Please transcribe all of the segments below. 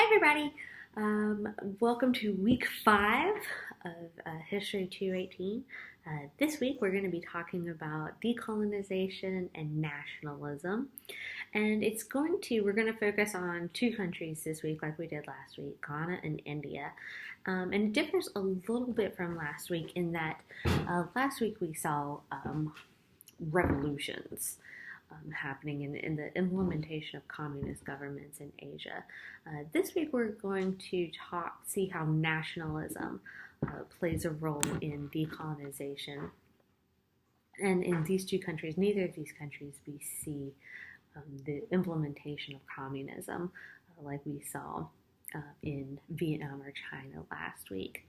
Hi, everybody. Welcome to week 5 of History 218. This week we're going to be talking about decolonization and nationalism. And we're going to focus on two countries this week, like we did last week, Ghana and India. And it differs a little bit from last week in that last week we saw revolutions happening in the implementation of communist governments in Asia. This week we're going to see how nationalism plays a role in decolonization. And in these two countries, neither of these countries, we see the implementation of communism like we saw in Vietnam or China last week.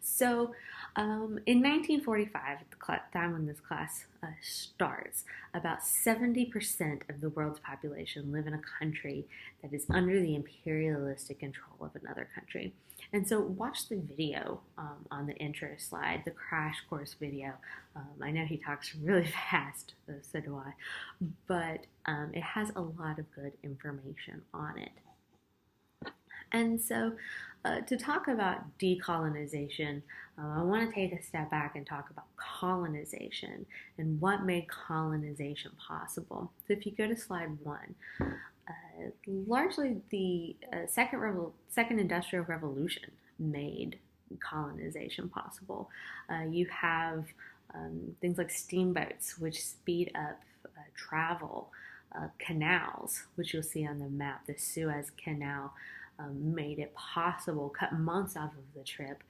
So, in 1945, at the time when this class starts, about 70% of the world's population live in a country that is under the imperialistic control of another country. And so watch the video on the intro slide, the crash course video. I know he talks really fast, so do I, but it has a lot of good information on it. And so to talk about decolonization, I want to take a step back and talk about colonization and what made colonization possible. So if you go to slide 1, largely the second industrial revolution made colonization possible. You have things like steamboats, which speed up travel, canals, which you'll see on the map, the Suez Canal, made it possible, cut months off of the trip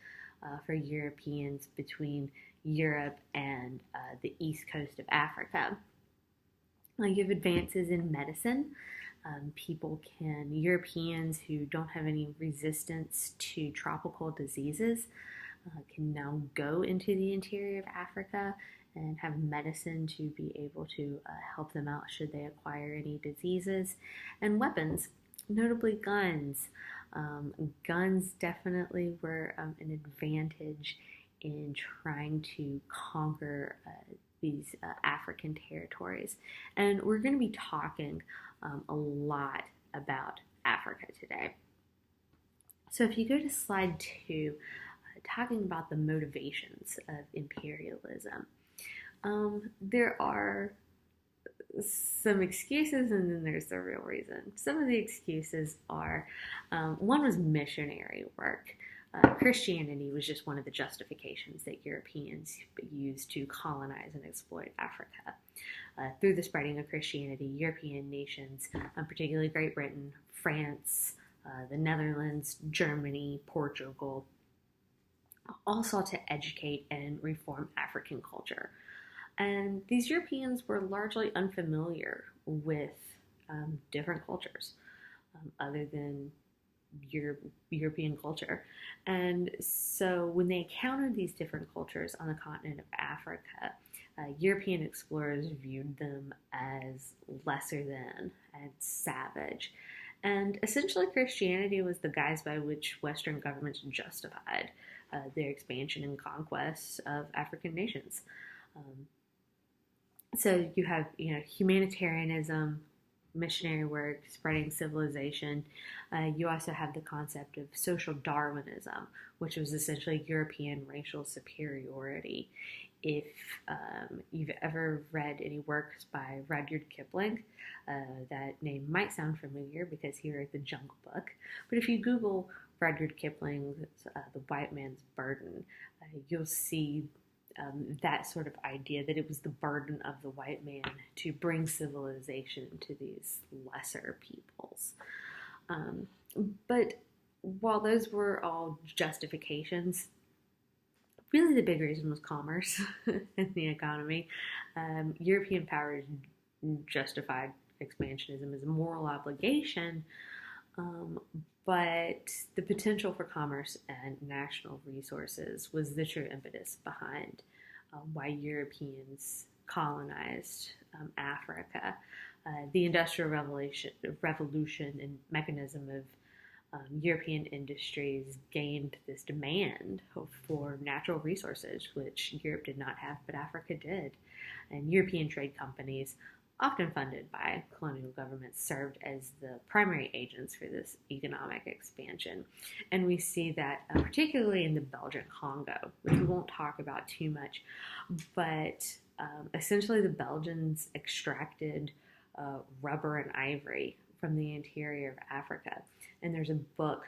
for Europeans between Europe and the east coast of Africa. You have advances in medicine. Europeans who don't have any resistance to tropical diseases can now go into the interior of Africa and have medicine to be able to help them out should they acquire any diseases. And weapons, notably guns. Guns definitely were an advantage in trying to conquer these African territories. And we're going to be talking a lot about Africa today. So if you go to slide 2, talking about the motivations of imperialism, there are some excuses and then there's the real reason. Some of the excuses are, one was missionary work. Christianity was just one of the justifications that Europeans used to colonize and exploit Africa. Through the spreading of Christianity, European nations, particularly Great Britain, France, the Netherlands, Germany, Portugal, all sought to educate and reform African culture. And these Europeans were largely unfamiliar with different cultures other than European culture. And so when they encountered these different cultures on the continent of Africa, European explorers viewed them as lesser than and savage. And essentially Christianity was the guise by which Western governments justified their expansion and conquest of African nations. So you have, humanitarianism, missionary work, spreading civilization. You also have the concept of social Darwinism, which was essentially European racial superiority. If you've ever read any works by Rudyard Kipling, that name might sound familiar because he wrote The Jungle Book. But if you Google Rudyard Kipling's The White Man's Burden, you'll see that sort of idea that it was the burden of the white man to bring civilization to these lesser peoples. But while those were all justifications, really the big reason was commerce and the economy. European powers justified expansionism as a moral obligation, but the potential for commerce and national resources was the true impetus behind why Europeans colonized Africa. The Industrial Revolution and mechanism of European industries gained this demand for natural resources, which Europe did not have, but Africa did. And European trade companies often funded by colonial governments, served as the primary agents for this economic expansion. And we see that particularly in the Belgian Congo, which we won't talk about too much, but essentially the Belgians extracted rubber and ivory from the interior of Africa. And there's a book,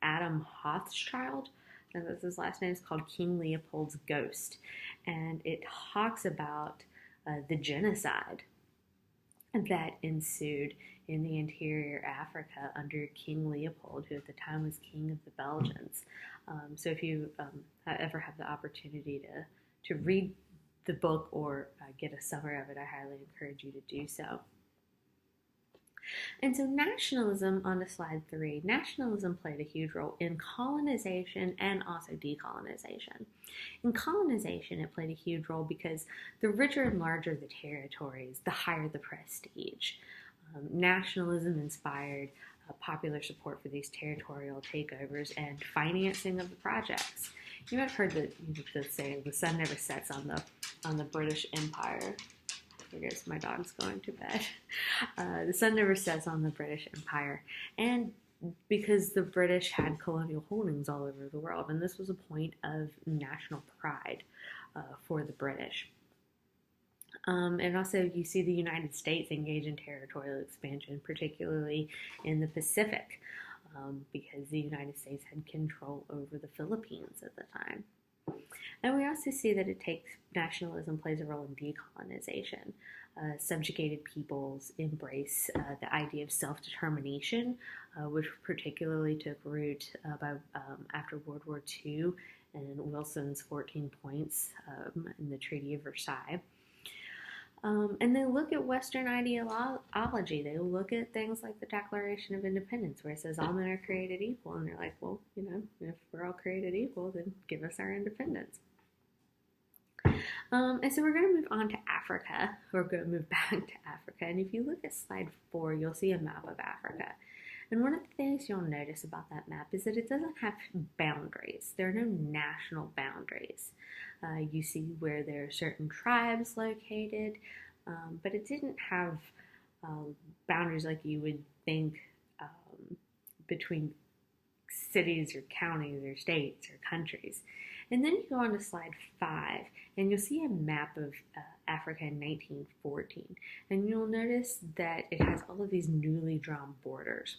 Adam Hochschild, and that's his last name, is called King Leopold's Ghost. And it talks about the genocide that ensued in the interior Africa under King Leopold, who at the time was king of the Belgians. So if you ever have the opportunity to read the book or get a summary of it, I highly encourage you to do so. And so nationalism, on to slide 3, nationalism played a huge role in colonization and also decolonization. In colonization, it played a huge role because the richer and larger the territories, the higher the prestige. Nationalism inspired popular support for these territorial takeovers and financing of the projects. You might have heard the saying, "The sun never sets on the British Empire." I guess my dog's going to bed. The sun never sets on the British Empire, and because the British had colonial holdings all over the world, and this was a point of national pride for the British. And also you see the United States engage in territorial expansion, particularly in the Pacific, because the United States had control over the Philippines at the time. And we also see that nationalism plays a role in decolonization. Subjugated peoples embrace the idea of self-determination, which particularly took root after World War II and Wilson's 14 points in the Treaty of Versailles. And they look at Western ideology. They look at things like the Declaration of Independence, where it says all men are created equal. And they're like, well, if we're all created equal, then give us our independence. And so we're going to move on to Africa. We're going to move back to Africa. And if you look at slide 4, you'll see a map of Africa. And one of the things you'll notice about that map is that it doesn't have boundaries. There are no national boundaries. You see where there are certain tribes located, but it didn't have boundaries like you would think between cities or counties or states or countries. And then you go on to slide 5, and you'll see a map of Africa in 1914. And you'll notice that it has all of these newly drawn borders.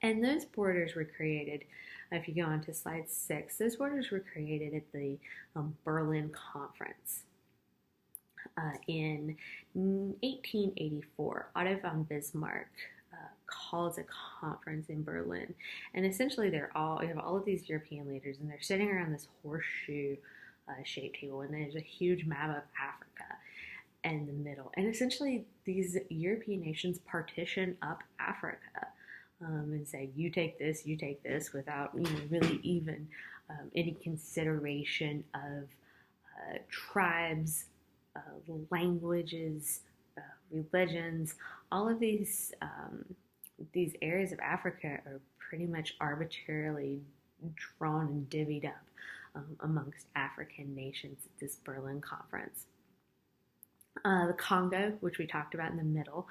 And those borders were created, if you go on to slide 6, those borders were created at the Berlin Conference in 1884. Otto von Bismarck calls a conference in Berlin, and essentially you have all of these European leaders, and they're sitting around this horseshoe shaped table, and there's a huge map of Africa in the middle, and essentially these European nations partition up Africa and say, you take this, without really even any consideration of tribes, languages, religions. All of these areas of Africa are pretty much arbitrarily drawn and divvied up amongst African nations at this Berlin Conference. The Congo, which we talked about in the middle,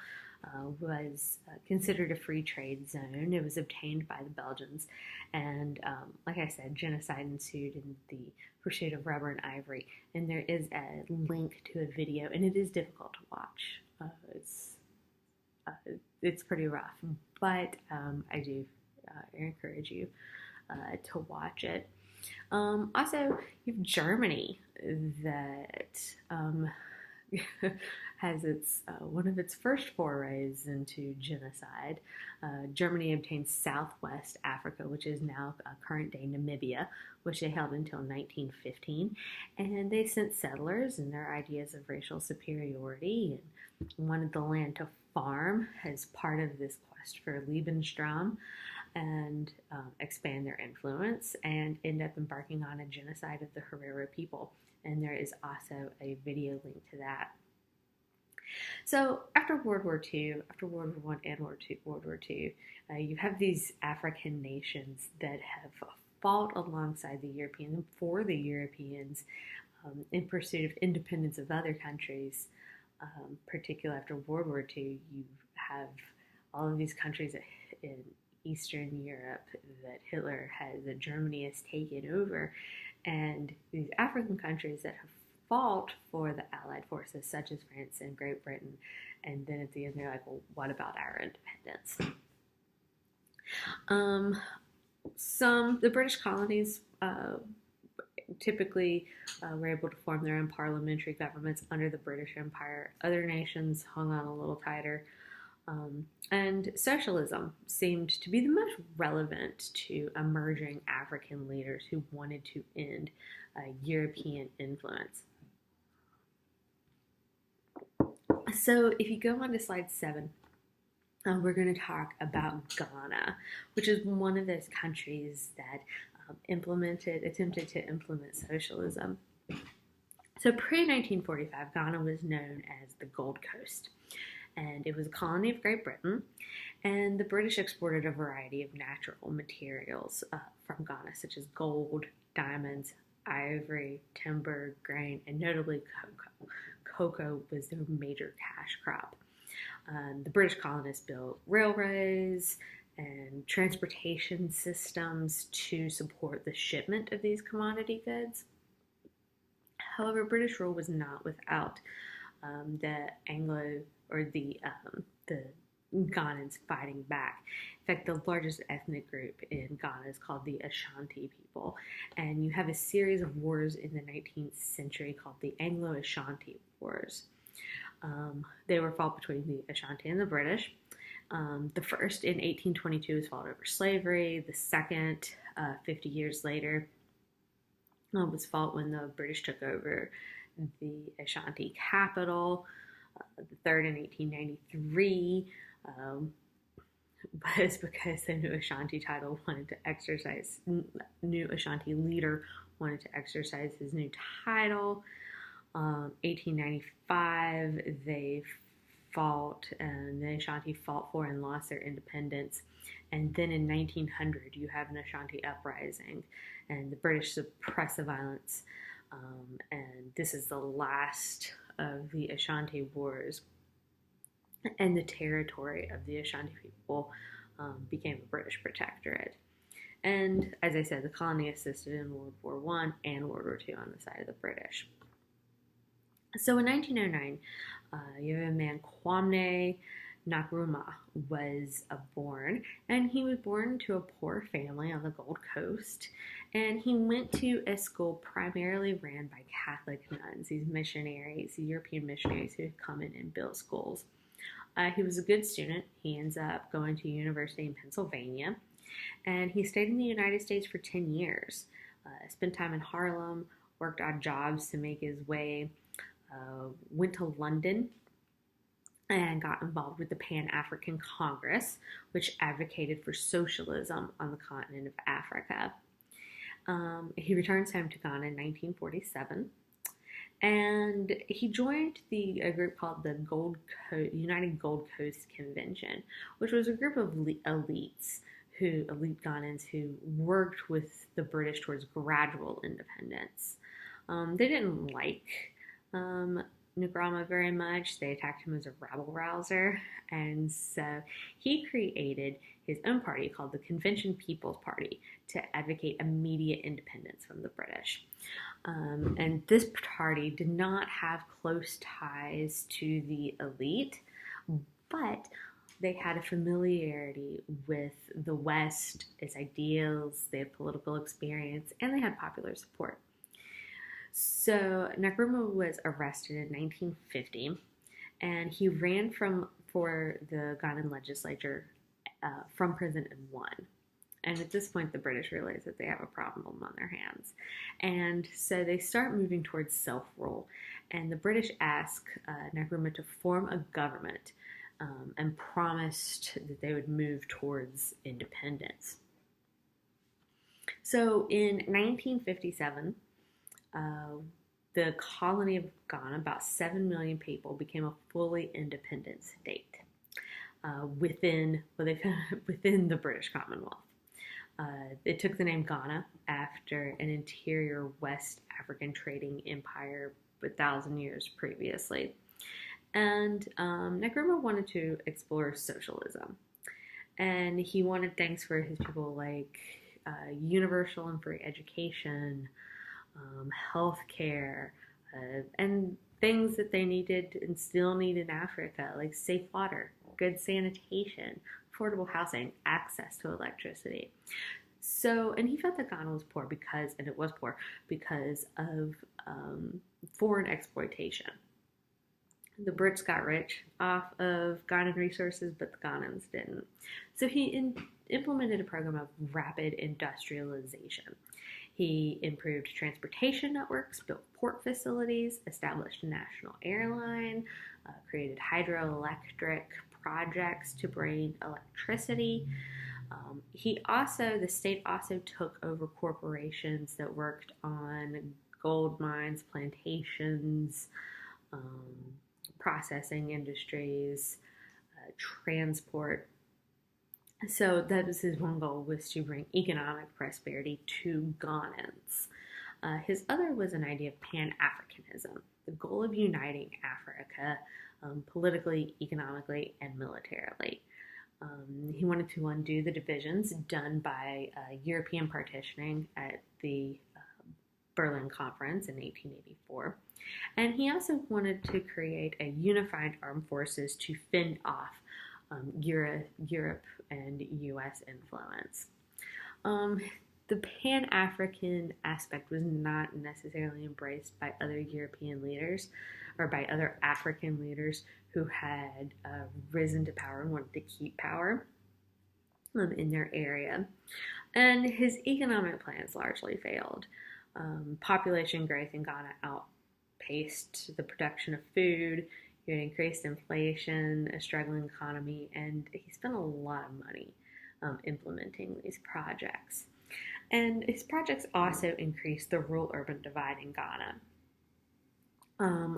was considered a free trade zone. It was obtained by the Belgians, and like I said, genocide ensued in the pursuit of rubber and ivory. And there is a link to a video, and it is difficult to watch. It's pretty rough, but I do encourage you to watch it. Also, you have Germany that has one of its first forays into genocide. Germany obtained Southwest Africa, which is now current-day Namibia, which they held until 1915, and they sent settlers and their ideas of racial superiority and wanted the land to farm as part of this quest for Lebensraum and expand their influence, and end up embarking on a genocide of the Herero people. And there is also a video link to that. So after World War II, after World War I and World War II, you have these African nations that have fought alongside the Europeans and for the Europeans in pursuit of independence of other countries. particularly after World War II, you have all of these countries in Eastern Europe that Germany has taken over, and these African countries that have fought for the Allied forces, such as France and Great Britain, and then at the end they're like, well, what about our independence? The British colonies typically were able to form their own parliamentary governments under the British Empire. Other nations hung on a little tighter. And socialism seemed to be the most relevant to emerging African leaders who wanted to end European influence. So if you go on to slide 7, we're going to talk about Ghana, which is one of those countries that attempted to implement socialism. So pre-1945, Ghana was known as the Gold Coast, and it was a colony of Great Britain, and the British exported a variety of natural materials from Ghana, such as gold, diamonds, ivory, timber, grain, and notably cocoa. Cocoa was their major cash crop. The British colonists built railways and transportation systems to support the shipment of these commodity goods. However, British rule was not without the Ghanans fighting back. In fact, the largest ethnic group in Ghana is called the Ashanti people, and you have a series of wars in the 19th century called the Anglo-Ashanti Wars. They were fought between the Ashanti and the British. The first in 1822 was fought over slavery. The second, 50 years later, was fought when the British took over the Ashanti capital. The third in 1893 was because the new Ashanti leader wanted to exercise his new title. 1895, they fought, and the Ashanti fought for and lost their independence. And then in 1900, you have an Ashanti uprising, and the British suppress the violence. And this is the last of the Ashanti Wars, and the territory of the Ashanti people became a British protectorate. And as I said, the colony assisted in World War I and World War II on the side of the British. So in 1909, you have a man, Kwame Nkrumah, was born, and he was born to a poor family on the Gold Coast, and he went to a school primarily ran by Catholic nuns, these missionaries, European missionaries who had come in and built schools. He was a good student. He ends up going to university in Pennsylvania, and he stayed in the United States for 10 years, spent time in Harlem, worked odd jobs to make his way, went to London, and got involved with the Pan-African Congress, which advocated for socialism on the continent of Africa. He returns home to Ghana in 1947, and he joined a group called the United Gold Coast Convention, which was a group of elite Ghanans who worked with the British towards gradual independence. They didn't like Nkrumah very much. They attacked him as a rabble-rouser, and so he created his own party called the Convention People's Party to advocate immediate independence from the British. And this party did not have close ties to the elite, but they had a familiarity with the West, its ideals, they had political experience, and they had popular support. So Nkrumah was arrested in 1950, and he ran for the Ghanaian legislature from prison and won. And at this point, the British realize that they have a problem on their hands. And so they start moving towards self-rule. And the British ask Nkrumah to form a government and promised that they would move towards independence. So in 1957, the colony of Ghana, about 7 million people, became a fully independent state within the British Commonwealth. It took the name Ghana after an interior West African trading empire 1,000 years previously. And Nkrumah wanted to explore socialism, and he wanted things for his people like universal and free education, health care, and things that they needed and still need in Africa, like safe water, good sanitation, affordable housing, access to electricity. So, and he felt that Ghana was poor because, and it was poor because of foreign exploitation. The Brits got rich off of Ghanaian resources, but the Ghanaians didn't. So he implemented a program of rapid industrialization. He improved transportation networks, built port facilities, established a national airline, created hydroelectric projects to bring electricity. The state also took over corporations that worked on gold mines, plantations, um, processing industries, transport. So that was his one goal, was to bring economic prosperity to Ghanaians. His other was an idea of Pan-Africanism, the goal of uniting Africa politically, economically, and militarily. He wanted to undo the divisions done by European partitioning at the Berlin Conference in 1884. And he also wanted to create a unified armed forces to fend off Europe and U.S. influence. The Pan-African aspect was not necessarily embraced by other European leaders or by other African leaders who had risen to power and wanted to keep power in their area. And his economic plans largely failed. Population growth in Ghana outpaced the production of food. You had increased inflation, a struggling economy, and he spent a lot of money implementing these projects. And his projects also increased the rural-urban divide in Ghana.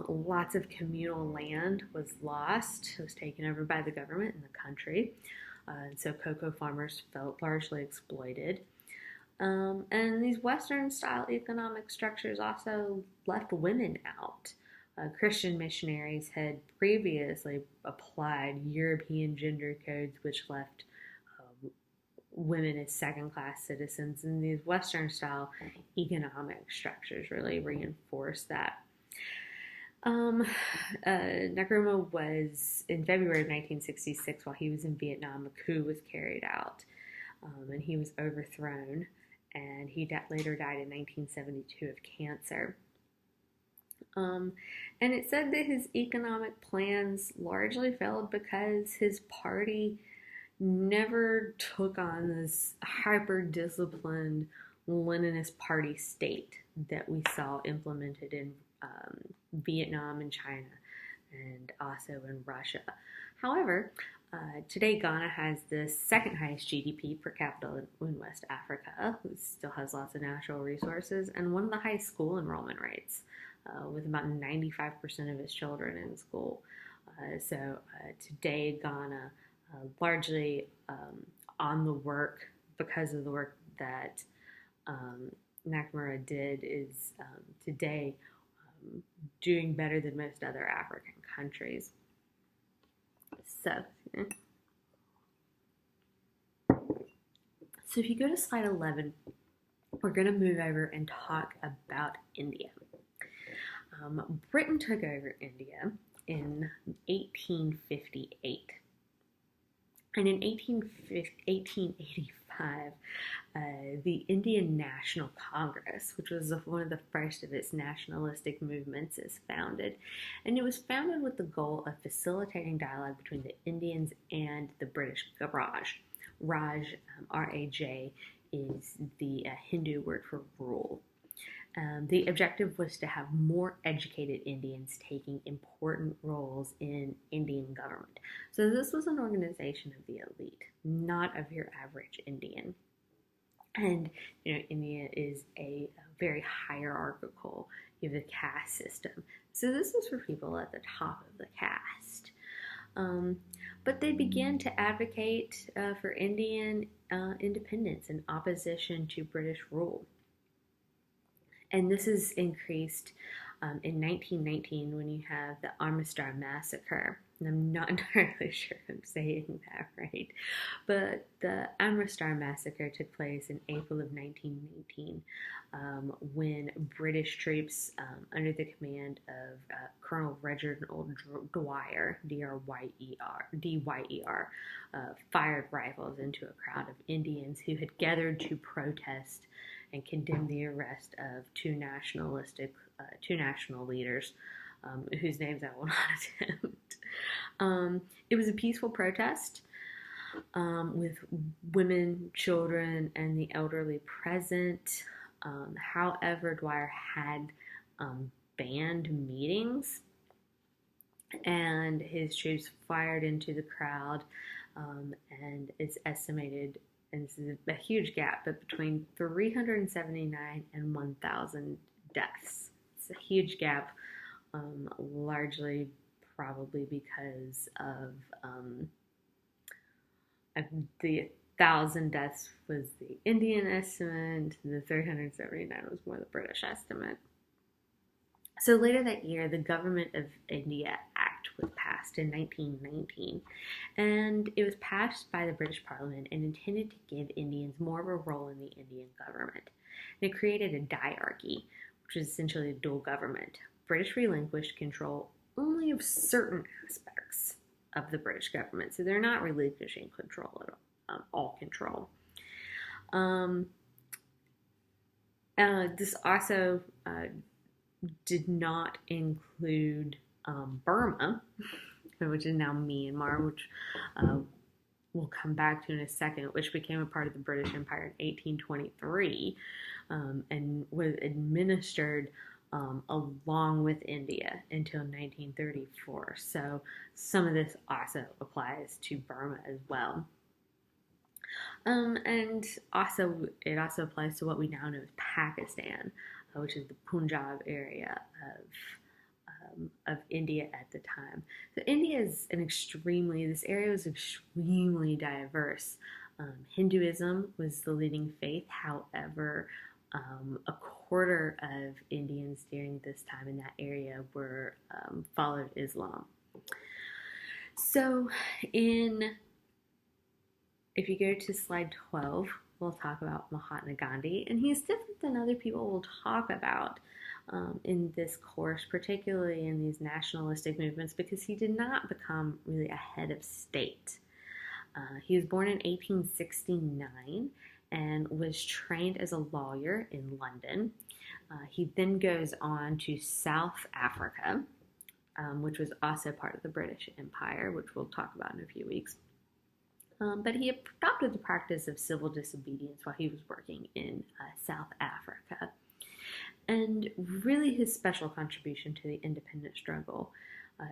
Lots of communal land was lost, was taken over by the government in the country. And so cocoa farmers felt largely exploited. And these Western-style economic structures also left women out. Christian missionaries had previously applied European gender codes, which left women as second-class citizens, and these Western-style economic structures really reinforced that. Nkrumah was, in February of 1966, while he was in Vietnam, a coup was carried out, and he was overthrown, and he later died in 1972 of cancer. And it said that his economic plans largely failed because his party never took on this hyper-disciplined Leninist party state that we saw implemented in Vietnam and China and also in Russia. However, today Ghana has the second highest GDP per capita in West Africa, who still has lots of natural resources, and one of the highest school enrollment rates, with about 95% of its children in school. So today Ghana, largely on the work, because of the work that Nkrumah did, is today doing better than most other African countries. So if you go to slide 11, we're going to move over and talk about India. Britain took over India in 1858. And in 1885, the Indian National Congress, which was one of the first of its nationalistic movements, is founded. And it was founded with the goal of facilitating dialogue between the Indians and the British Raj. Raj, R-A-J, is the Hindu word for rule. The objective was to have more educated Indians taking important roles in Indian government. So this was an organization of the elite, not of your average Indian. And, India is a very hierarchical, you have the caste system. So this was for people at the top of the caste. But they began to advocate for Indian independence in opposition to British rule. And this has increased in 1919 when you have the Amritsar massacre. And I'm not entirely sure if I'm saying that right, but the Amritsar massacre took place in April of 1919 when British troops under the command of Colonel Reginald Dwyer, D-Y-E-R, fired rifles into a crowd of Indians who had gathered to protest and condemn the arrest of two national leaders, whose names I will not attempt. It was a peaceful protest with women, children, and the elderly present. However, Dwyer had banned meetings, and his troops fired into the crowd, and it's estimated, and this is a huge gap, but between 379 and 1,000 deaths. It's a huge gap, largely probably because of the 1,000 deaths was the Indian estimate, the 379 was more the British estimate. So later that year, the Government of India Act was passed in 1919, and it was passed by the British Parliament and intended to give Indians more of a role in the Indian government. And it created a diarchy, which is essentially a dual government. British relinquished control only of certain aspects of the British government, so they're not relinquishing control at all control. This also did not include Burma, which is now Myanmar, which we'll come back to in a second, which became a part of the British Empire in 1823 and was administered along with India until 1934. So some of this also applies to Burma as well. And also, it also applies to what we now know as Pakistan, which is the Punjab area of India at the time. So India is this area was extremely diverse. Hinduism was the leading faith. However, a quarter of Indians during this time in that area followed Islam. So if you go to slide 12, we'll talk about Mahatma Gandhi, and he's different than other people we'll talk about in this course, particularly in these nationalistic movements, because he did not become really a head of state. He was born in 1869 and was trained as a lawyer in London. He then goes on to South Africa, which was also part of the British Empire, which we'll talk about in a few weeks. But he adopted the practice of civil disobedience while he was working in South Africa. And really his special contribution to the independence struggle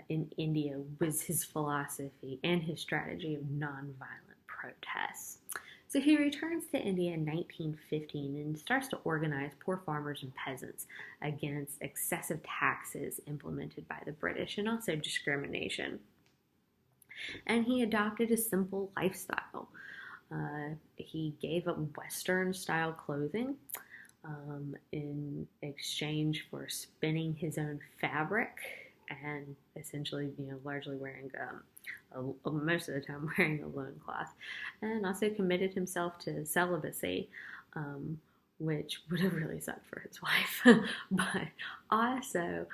in India was his philosophy and his strategy of nonviolent protests. So he returns to India in 1915 and starts to organize poor farmers and peasants against excessive taxes implemented by the British and also discrimination. And he adopted a simple lifestyle. He gave up Western-style clothing in exchange for spinning his own fabric and essentially, largely wearing, most of the time wearing a loincloth, and also committed himself to celibacy, which would have really sucked for his wife, but also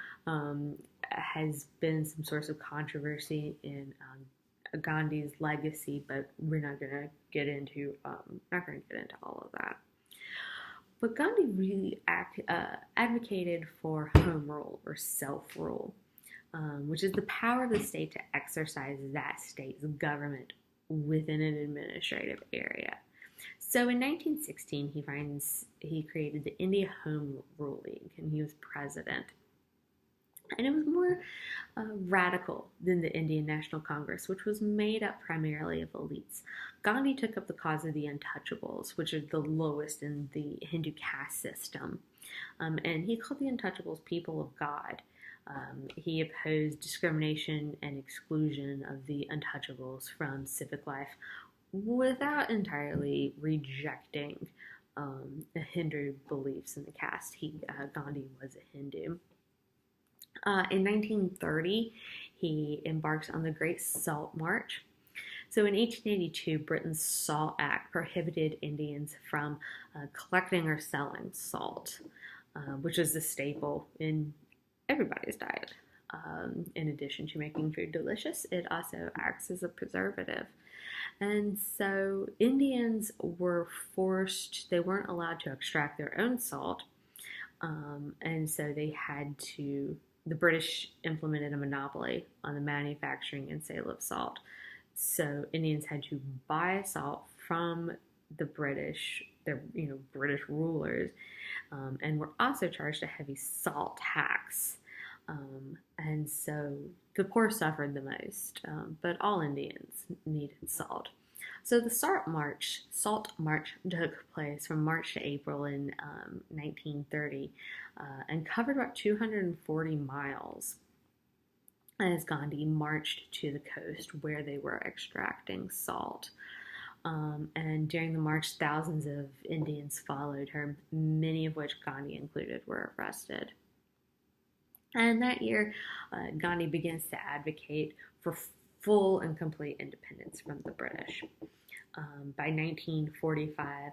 has been some source of controversy in Gandhi's legacy, but we're not going to get into all of that. But Gandhi really advocated for home rule or self-rule, which is the power of the state to exercise that state's government within an administrative area. So in 1916, he created the India Home Rule League, and he was president. And it was more radical than the Indian National Congress, which was made up primarily of elites. Gandhi took up the cause of the untouchables, which are the lowest in the Hindu caste system. And he called the untouchables people of God. He opposed discrimination and exclusion of the untouchables from civic life without entirely rejecting the Hindu beliefs in the caste. Gandhi was a Hindu. In 1930, he embarks on the Great Salt March. So in 1882, Britain's Salt Act prohibited Indians from collecting or selling salt, which is a staple in everybody's diet. In addition to making food delicious, it also acts as a preservative. And so Indians were forced, they weren't allowed to extract their own salt. And so the British implemented a monopoly on the manufacturing and sale of salt. So Indians had to buy salt from the British, their British rulers, and were also charged a heavy salt tax. And so the poor suffered the most, but all Indians needed salt. So the Salt March took place from March to April in 1930 and covered about 240 miles as Gandhi marched to the coast where they were extracting salt. And during the march, thousands of Indians followed her, many of which Gandhi included were arrested. And that year, Gandhi begins to advocate for full and complete independence from the British. By 1945,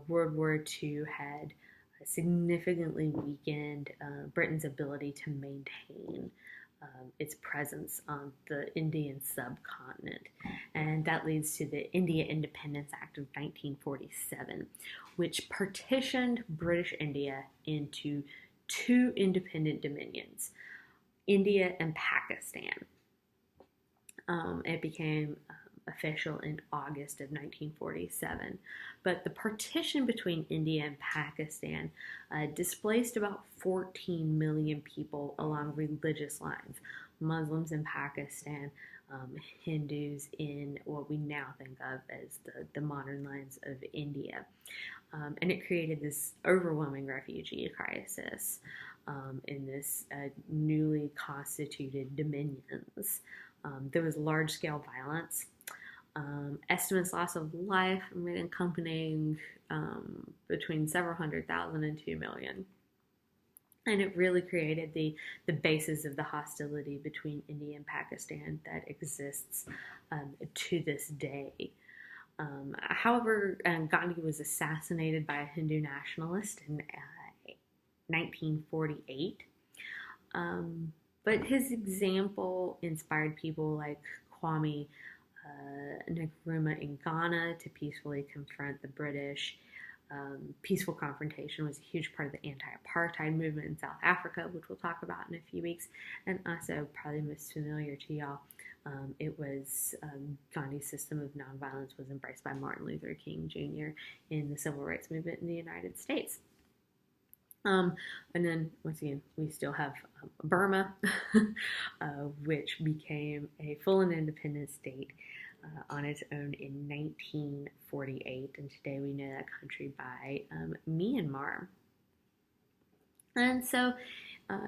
World War II had significantly weakened Britain's ability to maintain its presence on the Indian subcontinent. And that leads to the India Independence Act of 1947, which partitioned British India into two independent dominions, India and Pakistan. It became official in August of 1947. But the partition between India and Pakistan displaced about 14 million people along religious lines. Muslims in Pakistan, Hindus in what we now think of as the modern lines of India. And it created this overwhelming refugee crisis in this newly constituted dominions. There was large-scale violence. Estimates loss of life accompanying between several 100,000 and 2 million. And it really created the basis of the hostility between India and Pakistan that exists to this day. However, Gandhi was assassinated by a Hindu nationalist in 1948. But his example inspired people like Kwame Nkrumah in Ghana to peacefully confront the British. Peaceful confrontation was a huge part of the anti-apartheid movement in South Africa, which we'll talk about in a few weeks, and also probably most familiar to y'all. It was Gandhi's system of nonviolence was embraced by Martin Luther King Jr. in the civil rights movement in the United States. And then, once again, we still have Burma, which became a full and independent state on its own in 1948. And today we know that country by Myanmar. And so,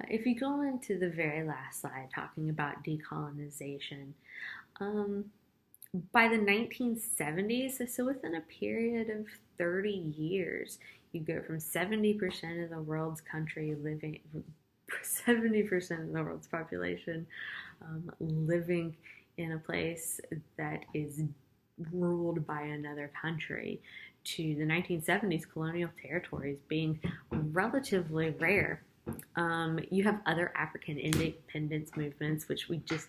if you go into the very last slide talking about decolonization, by the 1970s, so within a period of 30 years, you go from 70% of the world's 70% of the world's population living in a place that is ruled by another country to the 1970s colonial territories being relatively rare. You have other African independence movements, which we just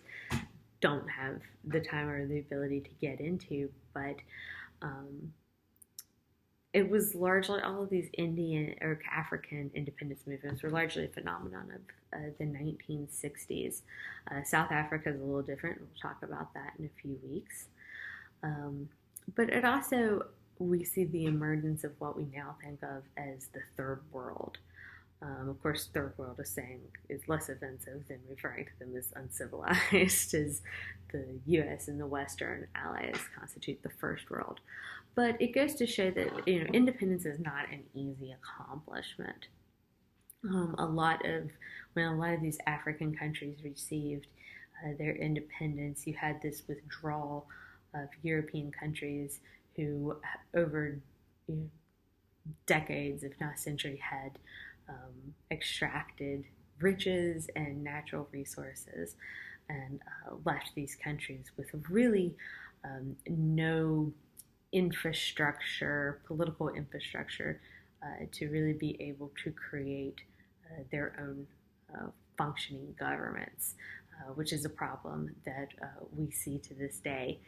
don't have the time or the ability to get into, but it was largely all of these Indian or African independence movements were largely a phenomenon of the 1960s. South Africa is a little different. We'll talk about that in a few weeks. But it also, we see the emergence of what we now think of as the third world. Of course, third world is less offensive than referring to them as uncivilized, as the U.S. and the Western allies constitute the first world. But it goes to show that independence is not an easy accomplishment. When a lot of these African countries received their independence, you had this withdrawal of European countries who, over decades, if not a century, had extracted riches and natural resources, and left these countries with really no infrastructure, political infrastructure, to really be able to create their own functioning governments, which is a problem that we see to this day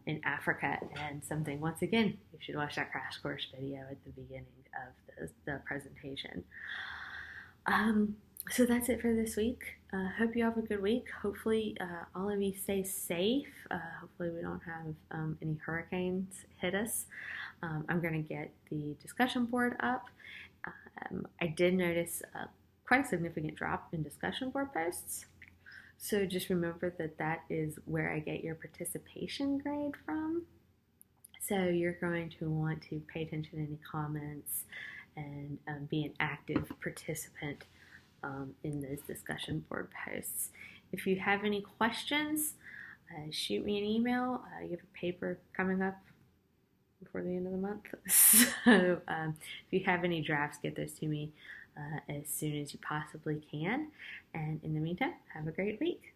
in Africa, and something, once again, you should watch that crash course video at the beginning of the presentation. So that's it for this week. Hope you have a good week. Hopefully, all of you stay safe. Hopefully, we don't have any hurricanes hit us. I'm going to get the discussion board up. I did notice quite a significant drop in discussion board posts. So just remember that that is where I get your participation grade from. So you're going to want to pay attention to any comments and be an active participant in those discussion board posts. If you have any questions, shoot me an email. You have a paper coming up before the end of the month. So if you have any drafts, get those to me as soon as you possibly can. And in the meantime, have a great week.